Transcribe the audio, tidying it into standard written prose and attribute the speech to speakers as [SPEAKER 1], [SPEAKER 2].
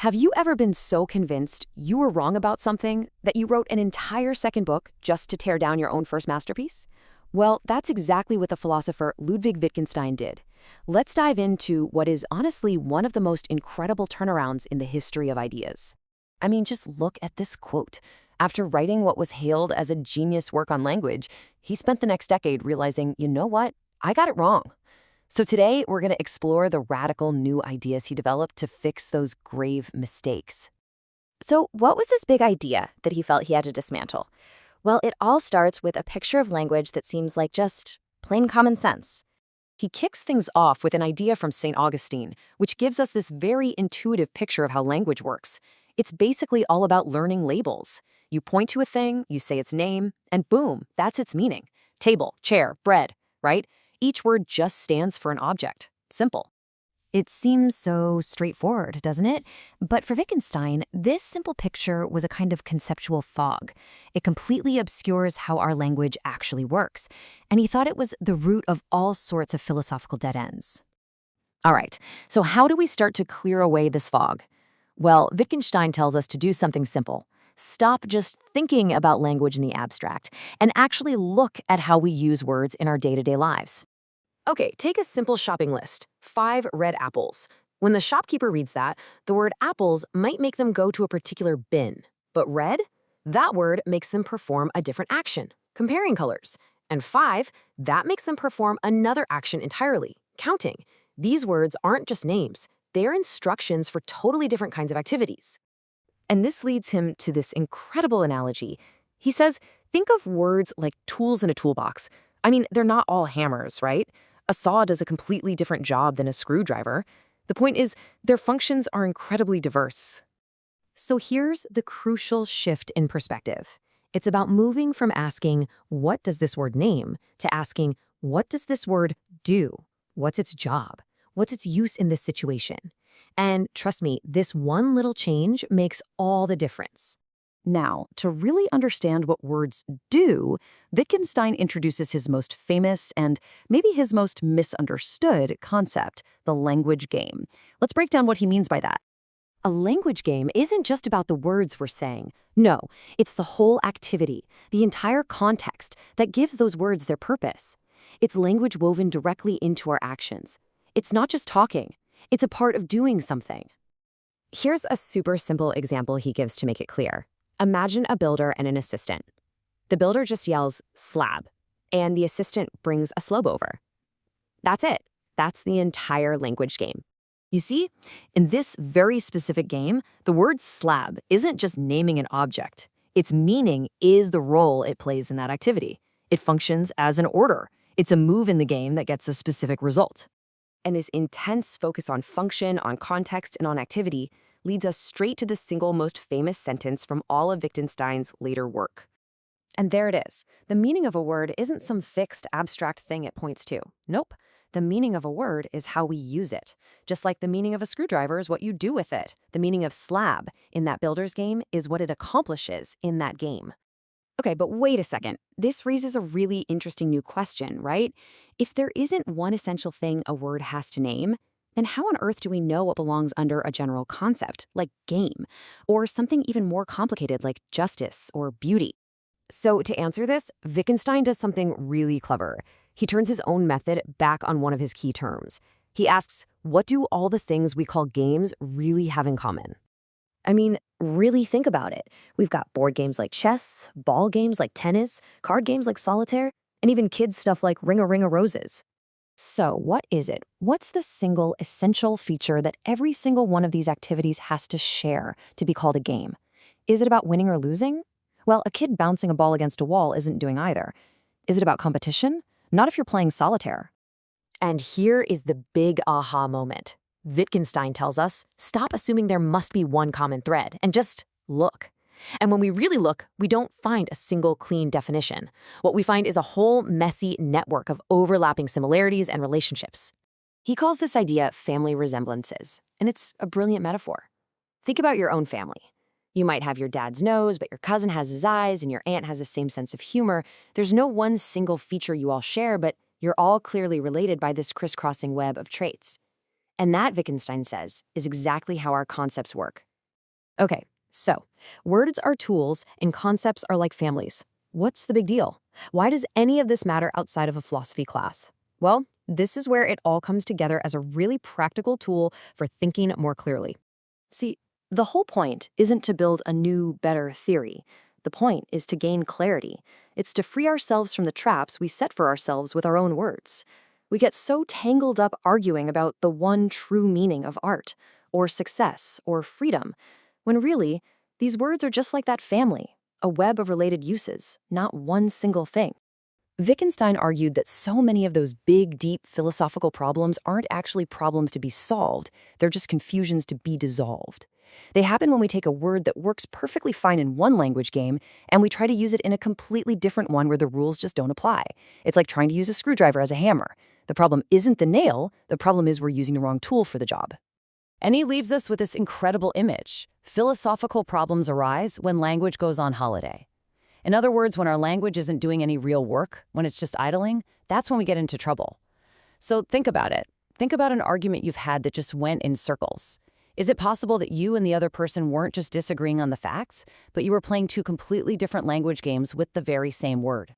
[SPEAKER 1] Have you ever been so convinced you were wrong about something that you wrote an entire second book just to tear down your own first masterpiece? Well, that's exactly what the philosopher Ludwig Wittgenstein did. Let's dive into what is honestly one of the most incredible turnarounds in the history of ideas. I mean, just look at this quote. After writing what was hailed as a genius work on language, he spent the next decade realizing, you know what? I got it wrong. So today, we're going to explore the radical new ideas he developed to fix those grave mistakes.
[SPEAKER 2] So what was this big idea that he felt he had to dismantle? Well, it all starts with a picture of language that seems like just plain common sense.
[SPEAKER 1] He kicks things off with an idea from St. Augustine, which gives us this very intuitive picture of how language works. It's basically all about learning labels. You point to a thing, you say its name, and boom, that's its meaning. Table, chair, bread, right? Each word just stands for an object. Simple. It seems so straightforward, doesn't it? But for Wittgenstein, this simple picture was a kind of conceptual fog. It completely obscures how our language actually works, and he thought it was the root of all sorts of philosophical dead ends. All right, so how do we start to clear away this fog? Well, Wittgenstein tells us to do something simple. Stop just thinking about language in the abstract and actually look at how we use words in our day-to-day lives. Okay, take a simple shopping list. 5 red apples. When the shopkeeper reads that, the word apples might make them go to a particular bin. But red? That word makes them perform a different action, comparing colors. And 5, that makes them perform another action entirely, counting. These words aren't just names. They're instructions for totally different kinds of activities. And this leads him to this incredible analogy. He says, think of words like tools in a toolbox. I mean, they're not all hammers, right? A saw does a completely different job than a screwdriver. The point is, their functions are incredibly diverse. So here's the crucial shift in perspective. It's about moving from asking, what does this word name, to asking, what does this word do? What's its job? What's its use in this situation? And trust me, this one little change makes all the difference. Now, to really understand what words do, Wittgenstein introduces his most famous and maybe his most misunderstood concept, the language game. Let's break down what he means by that. A language game isn't just about the words we're saying. No, it's the whole activity, the entire context that gives those words their purpose. It's language woven directly into our actions. It's not just talking. It's a part of doing something. Here's a super simple example he gives to make it clear. Imagine a builder and an assistant. The builder just yells, slab, and the assistant brings a slope over. That's it. That's the entire language game. You see, in this very specific game, the word slab isn't just naming an object. Its meaning is the role it plays in that activity. It functions as an order. It's a move in the game that gets a specific result. And this intense focus on function, on context, and on activity leads us straight to the single most famous sentence from all of Wittgenstein's later work. And there it is. The meaning of a word isn't some fixed, abstract thing it points to. Nope. The meaning of a word is how we use it. Just like the meaning of a screwdriver is what you do with it. The meaning of slab in that builder's game is what it accomplishes in that game. Okay, but wait a second. This raises a really interesting new question, right? If there isn't one essential thing a word has to name, then how on earth do we know what belongs under a general concept, like game, or something even more complicated like justice or beauty? So to answer this, Wittgenstein does something really clever. He turns his own method back on one of his key terms. He asks, what do all the things we call games really have in common? I mean, really think about it. We've got board games like chess, ball games like tennis, card games like solitaire, and even kids' stuff like Ring-a-Ring-a-Roses. So what is it? What's the single essential feature that every single one of these activities has to share to be called a game? Is it about winning or losing? Well, a kid bouncing a ball against a wall isn't doing either. Is it about competition? Not if you're playing solitaire. And here is the big aha moment. Wittgenstein tells us, stop assuming there must be one common thread and just look. And when we really look, we don't find a single clean definition. What we find is a whole messy network of overlapping similarities and relationships. He calls this idea family resemblances, and it's a brilliant metaphor. Think about your own family. You might have your dad's nose, but your cousin has his eyes, and your aunt has the same sense of humor. There's no one single feature you all share, but you're all clearly related by this crisscrossing web of traits. And that, Wittgenstein says, is exactly how our concepts work. Okay, so words are tools and concepts are like families. What's the big deal? Why does any of this matter outside of a philosophy class? Well, this is where it all comes together as a really practical tool for thinking more clearly. See, the whole point isn't to build a new, better theory. The point is to gain clarity. It's to free ourselves from the traps we set for ourselves with our own words. We get so tangled up arguing about the one true meaning of art, or success, or freedom, when really, these words are just like that family, a web of related uses, not one single thing. Wittgenstein argued that so many of those big, deep philosophical problems aren't actually problems to be solved, they're just confusions to be dissolved. They happen when we take a word that works perfectly fine in one language game and we try to use it in a completely different one where the rules just don't apply. It's like trying to use a screwdriver as a hammer. The problem isn't the nail, the problem is we're using the wrong tool for the job. And he leaves us with this incredible image. Philosophical problems arise when language goes on holiday. In other words, when our language isn't doing any real work, when it's just idling, that's when we get into trouble. So think about it. Think about an argument you've had that just went in circles. Is it possible that you and the other person weren't just disagreeing on the facts, but you were playing two completely different language games with the very same word?